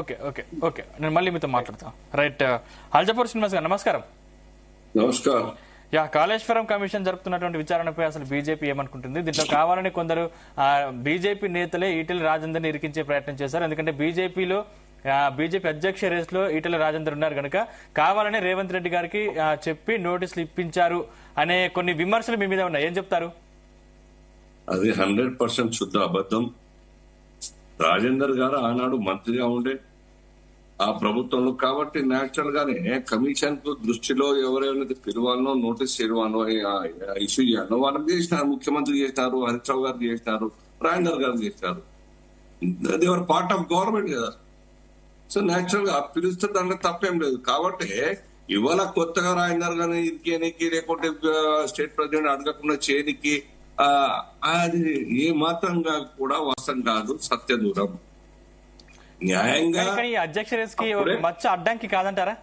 Okay okay okay నేను మళ్ళీ మీతో మాట్లాడతాను. రైట్. అల్జపూర్ శ్రీనివాస్ గారు నమస్కారం. నమస్కారం. యా, కాళేశ్వరం కమిషన్ జరుపుతున్నటువంటి విచారణపై అసలు బీజేపీ ఏమనుకుంటుంది? దీంట్లో కావాలని కొందరు బీజేపీ నేతలే ఈటెల రాజేందర్ని ఇరికించే ప్రయత్నం చేశారు. ఎందుకంటే బీజేపీ అధ్యక్ష రేస్ లో ఈటెల రాజేందర్ ఉన్నారు కనుక కావాలని రేవంత్ రెడ్డి గారికి చెప్పి నోటీసులు ఇప్పించారు అనే కొన్ని విమర్శలు మీ మీద ఉన్నాయి. ఏం చెప్తారు? అది 100% శుద్ధ అబద్ధం. రాజేందర్ గారు ఆనాడు మంత్రిగా ఉండే ఆ ప్రభుత్వంలో, కాబట్టి న్యాచురల్ గానే కమిషన్ కు దృష్టిలో ఎవరైనా పిలవాలనో నోటీస్ చేయవాలనో ఇష్యూ చేయాలనో వాళ్ళకి చేసినారు. ముఖ్యమంత్రి చేసినారు, హరీష్ రావు గారు చేసినారు, రాజేందర్ గారు చేసినారు. దేవర్ పార్ట్ ఆఫ్ గవర్నమెంట్ కదా. సో న్యాచురల్ గా పిలుస్తే దాంట్లో తప్పేం లేదు. కాబట్టి ఇవాళ కొత్తగా రాజేందర్ గారిని ఇరికేనికి లేకుంటే స్టేట్ ప్రెసిడెంట్ అడగకుండా చేయనికి అది ఏ మాత్రంగా కూడా వాస్తవం కాదు, సత్య దూరం. న్యాయంగా అధ్యక్ష రేస్ కి మచ్చ అడ్డంకి కాదంటారా?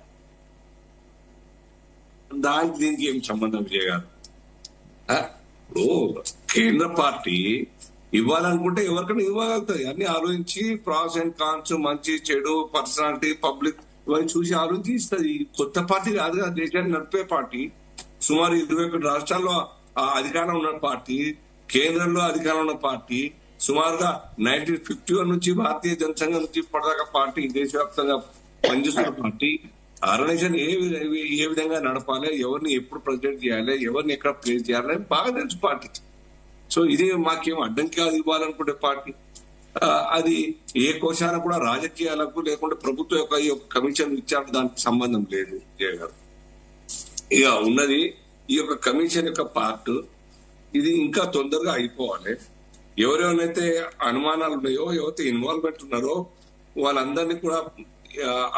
దానికి దీనికి ఏం సంబంధం చేయగారు. కేంద్ర పార్టీ ఇవ్వాలనుకుంటే ఎవరికైనా ఇవ్వగలుగుతుంది. అన్ని ఆలోచించి ప్రాస్ అండ్ కాన్స్, మంచి చెడు, పర్సనాలిటీ, పబ్లిక్ ఇవన్నీ చూసి ఆలోచించి ఇస్తుంది. కొత్త పార్టీ కాదు కదా, దేశాన్ని నడిపే పార్టీ. సుమారు 21 రాష్ట్రాల్లో అధికారం ఉన్న పార్టీ, కేంద్రంలో అధికారం ఉన్న పార్టీ, సుమారుగా 1951 నుంచి భారతీయ జనసంఘం నుంచి ఇప్పటిదాకా పార్టీ దేశవ్యాప్తంగా పనిచేస్తున్న పార్టీ. ఆర్గనైజేషన్ ఏ విధంగా నడపాలి, ఎవరిని ఎప్పుడు ప్రెసిడెంట్ చేయాలి, ఎవరిని ఎక్కడ ప్లేస్ చేయాలి బాగా తెలుసు పార్టీ. సో ఇది మాకేం అడ్డంకి కాదు ఇవ్వాలనుకుంటే పార్టీ. అది ఏ కోశాన కూడా రాజకీయాలకు లేకుంటే ప్రభుత్వం యొక్క ఈ యొక్క కమిషన్ ఇచ్చారు, దానికి సంబంధం లేదు జయగారు. ఇక ఉన్నది ఈ యొక్క కమిషన్ యొక్క పార్ట్. ఇది ఇంకా తొందరగా అయిపోవాలి. ఎవరెవరైతే అనుమానాలు ఉన్నాయో, ఎవరైతే ఇన్వాల్వ్మెంట్ ఉన్నారో వాళ్ళందరినీ కూడా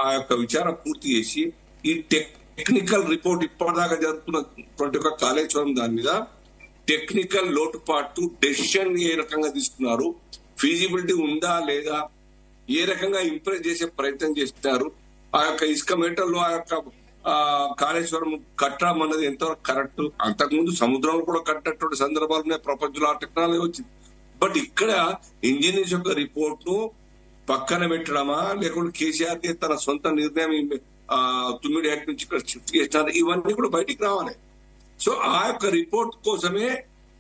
ఆ యొక్క విచారణ పూర్తి చేసి ఈ టెక్నికల్ రిపోర్ట్ ఇప్పటిదాకా జరుగుతున్నటువంటి ఒక కాళేశ్వరం దాని మీద టెక్నికల్ లోటుపాటు, డెసిషన్ ఏ రకంగా తీసుకున్నారు, ఫీజిబిలిటీ ఉందా లేదా, ఏ రకంగా ఇంప్రెస్ చేసే ప్రయత్నం చేస్తున్నారు, ఆ యొక్క ఇసుక మేటల్లో ఆ యొక్క కాళేశ్వరం కట్టడం అన్నది ఎంతవరకు కరెక్ట్. అంతకుముందు సముద్రంలో కూడా కట్టినటువంటి సందర్భాలు ప్రపంచంలో ఆ టెక్నాలజీ వచ్చింది. బట్ ఇక్కడ ఇంజనీర్స్ యొక్క రిపోర్ట్ ను పక్కన పెట్టడమా, లేకుంటే కేసీఆర్ కి తన సొంత నిర్ణయం తుమ్మిడి యాక్ట్ నుంచి ఇక్కడ షిఫ్ట్ చేస్తారు, ఇవన్నీ కూడా బయటికి రావాలి. సో ఆ యొక్క రిపోర్ట్ కోసమే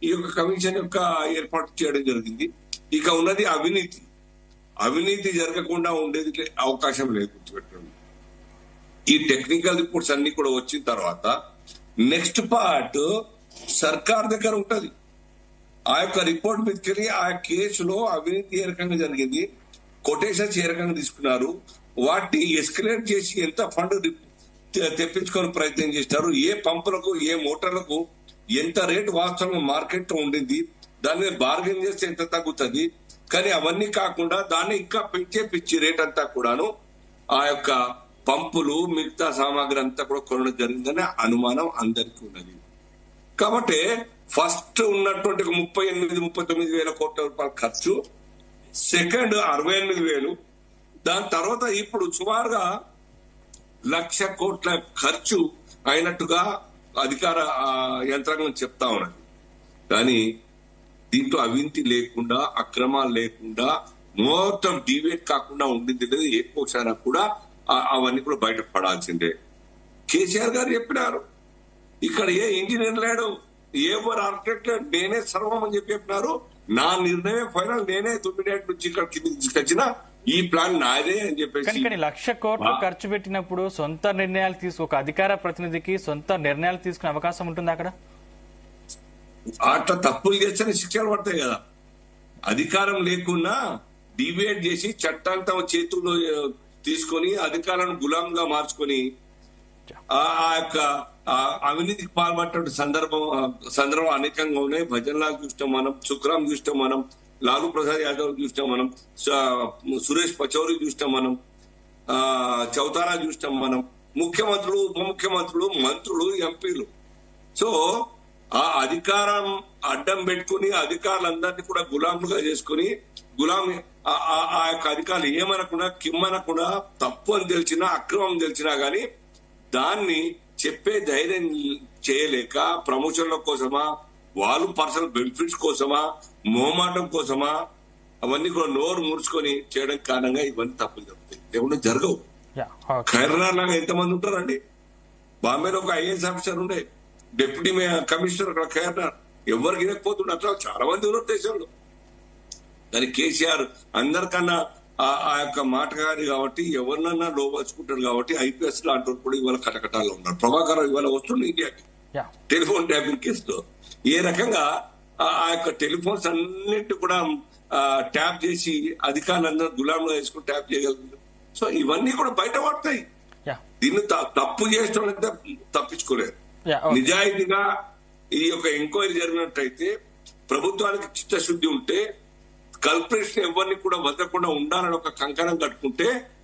ఈ యొక్క కమిషన్ యొక్క ఏర్పాటు చేయడం జరిగింది. ఇక ఉన్నది అవినీతి జరగకుండా ఉండేది అవకాశం లేదు. గుర్తుపెట్టండి, ఈ టెక్నికల్ రిపోర్ట్స్ అన్ని కూడా వచ్చిన తర్వాత నెక్స్ట్ పార్ట్ సర్కార్ దగ్గర ఉంటది. ఆ యొక్క రిపోర్ట్ మీదకెళ్ళి ఆ కేసులో అవినీతి ఏ రకంగా జరిగింది, కొటేషన్స్ ఏ రకంగా తీసుకున్నారు, వాటిని ఎస్కలేట్ చేసి ఎంత ఫండ్ తెప్పించుకొని ప్రయత్నం చేస్తారు, ఏ పంపులకు ఏ మోటార్లకు ఎంత రేటు వాస్తవంగా మార్కెట్ లో ఉండింది, దాని మీద బార్గెన్ చేస్తే ఎంత తగ్గుతుంది. కానీ అవన్నీ కాకుండా దాన్ని ఇంకా పిచ్చి రేట్ అంతా కూడాను ఆ యొక్క పంపులు మిగతా సామాగ్రి అంతా కూడా కొనడం జరిగిందనే అనుమానం అందరికీ ఉన్నది. కాబట్టి ఫస్ట్ ఉన్నటువంటి 38-39 వేల కోట్ల రూపాయల ఖర్చు, సెకండ్ 68,000, దాని తర్వాత ఇప్పుడు సుమారుగా 1,00,000 కోట్ల ఖర్చు అయినట్టుగా అధికార యంత్రాంగం చెప్తా ఉన్నది. కానీ దీంట్లో అవినీతి లేకుండా, అక్రమాలు లేకుండా, మొత్తం డివేట్ కాకుండా ఉండింది లేదు. ఏ కోసారా కూడా అవన్నీ కూడా బయట పడాల్సిందే. కేసీఆర్ గారు చెప్పినారు, ఇక్కడ ఏ ఇంజనీర్ లేడు, ఎవరు ఆర్కిటెక్ట్ లేడు, నేనే సర్వం అని చెప్పినారు. నా నిర్ణయం ఫైనల్, నేనే 9 నుంచి ఇక్కడ కిందికి తీసుకొచ్చిన, ఈ ప్లాన్ నాదే అని చెప్పేసి. 1,00,000 కోట్లు ఖర్చు పెట్టినప్పుడు సొంత నిర్ణయాలు ఒక అధికార ప్రతినిధికి సొంత నిర్ణయాలు తీసుకునే అవకాశం ఉంటుంది అక్కడ? అట్లా తప్పులు చేస్తేనే శిక్షలు పడతాయి కదా. అధికారం లేకున్నా డిబేట్ చేసి చట్టాన్ని తమ చేతుల్లో తీసుకొని అధికారాన్ని గులాంగా మార్చుకొని ఆ యొక్క అవినీతికి పాల్పడ్డ సందర్భం అనేకంగా ఉన్నాయి. భజన్లాల్ చూస్తాం మనం, సుఖరాం చూస్తాం మనం, లాలూ ప్రసాద్ యాదవ్ చూస్తాం మనం, సురేష్ పచౌరి చూస్తాం మనం, చౌతారా చూస్తాం మనం, ముఖ్యమంత్రులు, ఉప ముఖ్యమంత్రులు, మంత్రులు, ఎంపీలు. సో ఆ అధికారం అడ్డం పెట్టుకుని అధికారులందరినీ కూడా గులాంలుగా చేసుకుని ఆ యొక్క అధికారులు ఏమనకుండా కిమ్మనకుండా తప్పు అని తెలిసినా, అక్రమం తెలిసినా గాని దాన్ని చెప్పే ధైర్యం చేయలేక ప్రమోషన్ల కోసమా, వాళ్ళు పర్సనల్ బెనిఫిట్స్ కోసమా, మోమాటం కోసమా, అవన్నీ కూడా నోరు ముడుచుకొని చేయడం కారణంగా ఇవన్నీ తప్పులు జరుగుతాయి, లేకుండా జరగవు. Yeah, okay. ఖైరనార్ లాగా ఎంతమంది ఉంటారండి? బాంబేలో ఒక ఐఏఎస్ ఆఫీసర్ ఉండే, డిప్యూటీ కమిషనర్ అక్కడ ఖైరనార్, ఎవరికి ఇవ్వకపోతుండే. అట్లా చాలా మంది ఉన్నారు దేశంలో. కానీ కేసీఆర్ అందరికన్నా ఆ యొక్క మాటగారి కాబట్టి ఎవరినన్నా లోపరుచుకుంటాడు కాబట్టి ఐపీఎస్ లాంటి కూడా ఇవాళ కటకటాల్లో ఉన్నారు. ప్రభాకర్ ఇవాళ వస్తుంది ఇండియాకి యా, టెలిఫోన్ ట్యాపింగ్ కేసులో. ఏ రకంగా ఆ యొక్క టెలిఫోన్స్ అన్నింటి కూడా ట్యాప్ చేసి అధికారులందరూ గులాంలో వేసుకుని ట్యాప్ చేయగలుగుతారు. సో ఇవన్నీ కూడా బయట పడతాయి. యా, దీన్ని తప్పు చేసిన తప్పించుకోలేరు. Yeah, okay. నిజాయితీగా ఈ యొక్క ఎంక్వైరీ జరిగినట్టయితే, ప్రభుత్వానికి చిత్తశుద్ధి ఉంటే, కల్పరేషన్ ఎవరిని కూడా వదలకుండా ఉండాలని ఒక కంకణం కట్టుకుంటే